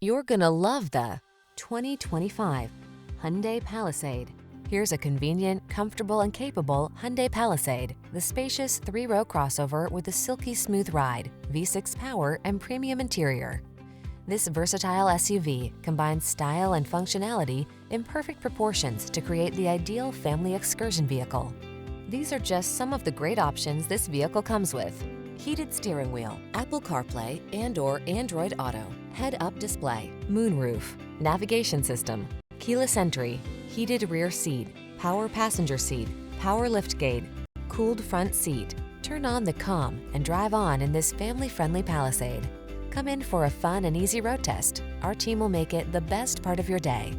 You're gonna love the 2025 Hyundai Palisade. Here's a convenient, comfortable, and capable Hyundai Palisade, the spacious three-row crossover with a silky smooth ride, V6 power, and premium interior. This versatile SUV combines style and functionality in perfect proportions to create the ideal family excursion vehicle. These are just some of the great options this vehicle comes with: heated steering wheel, Apple CarPlay and/or Android Auto, head-up display, moonroof, navigation system, keyless entry, heated rear seat, power passenger seat, power liftgate, cooled front seat. Turn on the calm and drive on in this family-friendly Palisade. Come in for a fun and easy road test. Our team will make it the best part of your day.